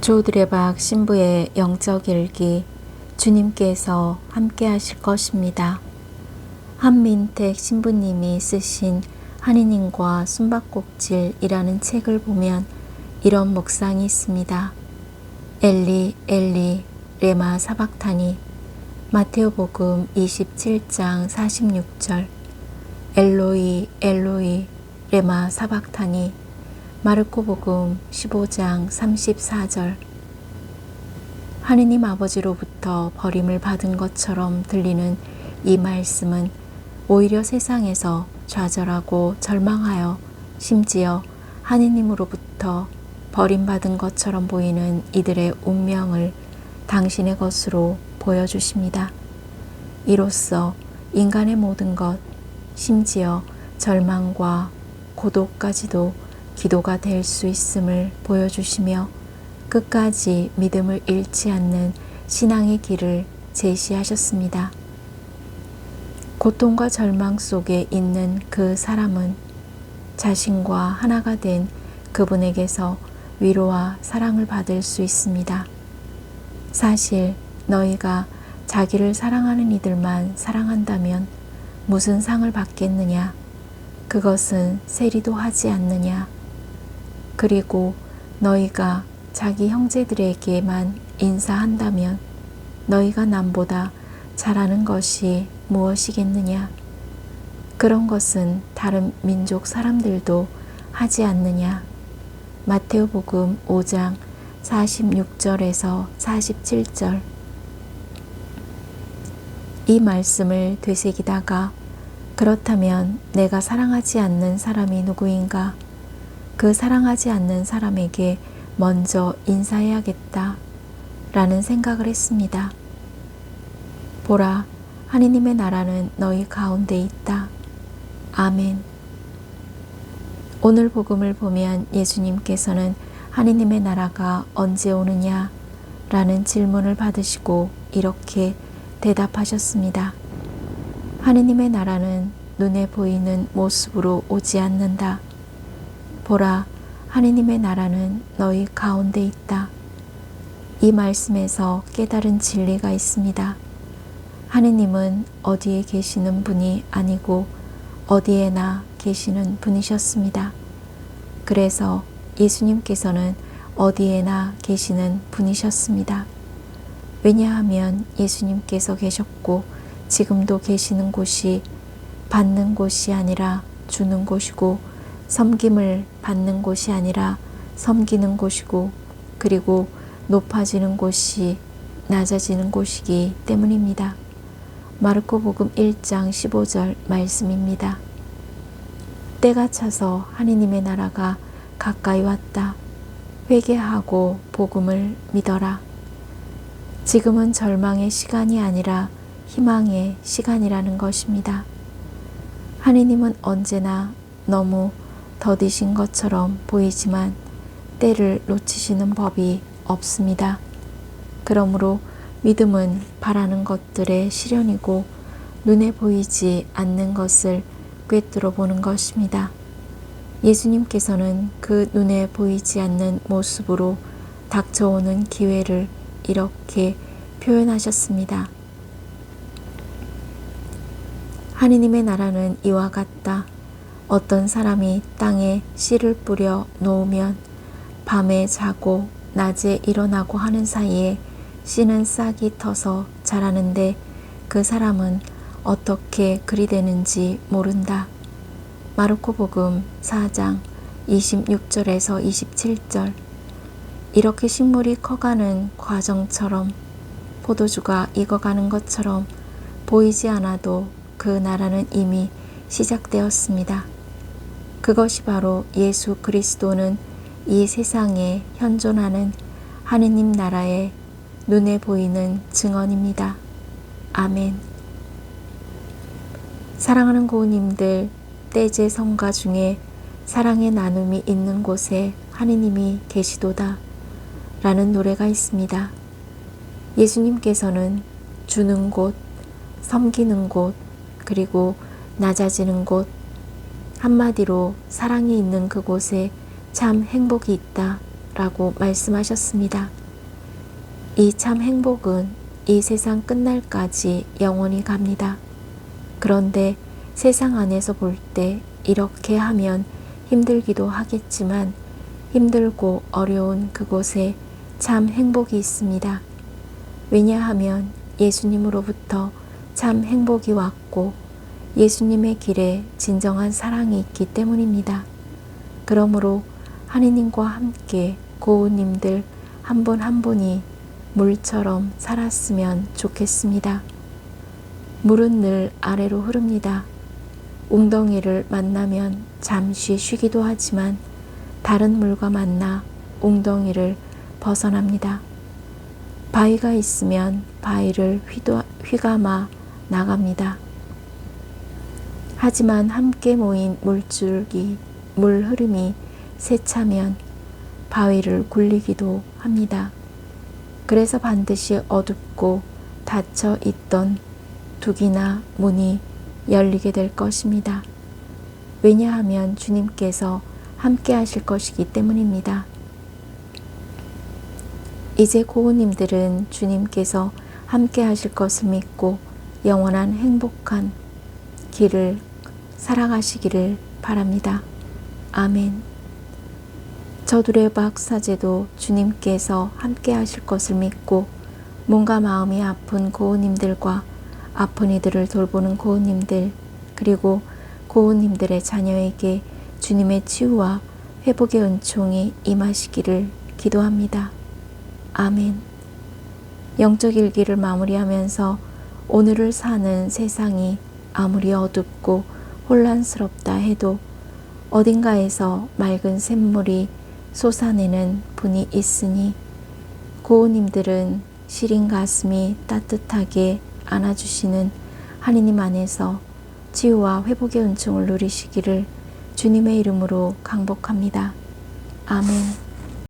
조드레박 신부의 영적 일기. 주님께서 함께 하실 것입니다. 한민택 신부님이 쓰신 하느님과 숨바꼭질이라는 책을 보면 이런 묵상이 있습니다. 엘리 엘리 레마 사박타니. 마테오복음 27장 46절. 엘로이 엘로이 레마 사박타니. 마르코복음 15장 34절. 하느님 아버지로부터 버림을 받은 것처럼 들리는 이 말씀은 오히려 세상에서 좌절하고 절망하여 심지어 하느님으로부터 버림받은 것처럼 보이는 이들의 운명을 당신의 것으로 보여주십니다. 이로써 인간의 모든 것, 심지어 절망과 고독까지도 기도가 될 수 있음을 보여주시며 끝까지 믿음을 잃지 않는 신앙의 길을 제시하셨습니다. 고통과 절망 속에 있는 그 사람은 자신과 하나가 된 그분에게서 위로와 사랑을 받을 수 있습니다. 사실 너희가 자기를 사랑하는 이들만 사랑한다면 무슨 상을 받겠느냐? 그것은 세리도 하지 않느냐? 그리고 너희가 자기 형제들에게만 인사한다면 너희가 남보다 잘하는 것이 무엇이겠느냐? 그런 것은 다른 민족 사람들도 하지 않느냐? 마테오복음 5장 46절에서 47절. 이 말씀을 되새기다가 그렇다면 내가 사랑하지 않는 사람이 누구인가? 그 사랑하지 않는 사람에게 먼저 인사해야겠다 라는 생각을 했습니다. 보라, 하느님의 나라는 너희 가운데 있다. 아멘. 오늘 복음을 보면 예수님께서는 하느님의 나라가 언제 오느냐 라는 질문을 받으시고 이렇게 대답하셨습니다. 하느님의 나라는 눈에 보이는 모습으로 오지 않는다. 보라, 하느님의 나라는 너희 가운데 있다. 이 말씀에서 깨달은 진리가 있습니다. 하느님은 어디에 계시는 분이 아니고 어디에나 계시는 분이셨습니다. 그래서 예수님께서는 어디에나 계시는 분이셨습니다. 왜냐하면 예수님께서 계셨고 지금도 계시는 곳이 받는 곳이 아니라 주는 곳이고 섬김을 받는 곳이 아니라 섬기는 곳이고 그리고 높아지는 곳이 낮아지는 곳이기 때문입니다. 마르코복음 1장 15절 말씀입니다. 때가 차서 하느님의 나라가 가까이 왔다. 회개하고 복음을 믿어라. 지금은 절망의 시간이 아니라 희망의 시간이라는 것입니다. 하느님은 언제나 너무 더디신 것처럼 보이지만 때를 놓치시는 법이 없습니다. 그러므로 믿음은 바라는 것들의 실현이고 눈에 보이지 않는 것을 꿰뚫어 보는 것입니다. 예수님께서는 그 눈에 보이지 않는 모습으로 닥쳐오는 기회를 이렇게 표현하셨습니다. 하느님의 나라는 이와 같다. 어떤 사람이 땅에 씨를 뿌려 놓으면 밤에 자고 낮에 일어나고 하는 사이에 씨는 싹이 터서 자라는데 그 사람은 어떻게 그리 되는지 모른다. 마르코복음 4장 26절에서 27절. 이렇게 식물이 커가는 과정처럼 포도주가 익어가는 것처럼 보이지 않아도 그 나라는 이미 시작되었습니다. 그것이 바로 예수 그리스도는 이 세상에 현존하는 하느님 나라의 눈에 보이는 증언입니다. 아멘. 사랑하는 고우님들, 떼제 성가 중에 사랑의 나눔이 있는 곳에 하느님이 계시도다 라는 노래가 있습니다. 예수님께서는 주는 곳, 섬기는 곳, 그리고 낮아지는 곳, 한마디로 사랑이 있는 그곳에 참 행복이 있다 라고 말씀하셨습니다. 이 참 행복은 이 세상 끝날까지 영원히 갑니다. 그런데 세상 안에서 볼 때 이렇게 하면 힘들기도 하겠지만 힘들고 어려운 그곳에 참 행복이 있습니다. 왜냐하면 예수님으로부터 참 행복이 왔고 예수님의 길에 진정한 사랑이 있기 때문입니다. 그러므로 하느님과 함께 고우님들 한 분 한 분이 물처럼 살았으면 좋겠습니다. 물은 늘 아래로 흐릅니다. 웅덩이를 만나면 잠시 쉬기도 하지만 다른 물과 만나 웅덩이를 벗어납니다. 바위가 있으면 바위를 휘감아 나갑니다. 하지만 함께 모인 물줄기, 물 흐름이 세차면 바위를 굴리기도 합니다. 그래서 반드시 어둡고 닫혀 있던 둑이나 문이 열리게 될 것입니다. 왜냐하면 주님께서 함께 하실 것이기 때문입니다. 이제 고우님들은 주님께서 함께 하실 것을 믿고 영원한 행복한 길을 살아가시기를 바랍니다. 아멘. 저두레박 사제도 주님께서 함께 하실 것을 믿고 몸과 마음이 아픈 고우님들과 아픈 이들을 돌보는 고우님들 그리고 고우님들의 자녀에게 주님의 치유와 회복의 은총이 임하시기를 기도합니다. 아멘. 영적 일기를 마무리하면서 오늘을 사는 세상이 아무리 어둡고 혼란스럽다 해도 어딘가에서 맑은 샘물이 솟아내는 분이 있으니 고우님들은 시린 가슴이 따뜻하게 안아주시는 하느님 안에서 치유와 회복의 은총을 누리시기를 주님의 이름으로 강복합니다. 아멘.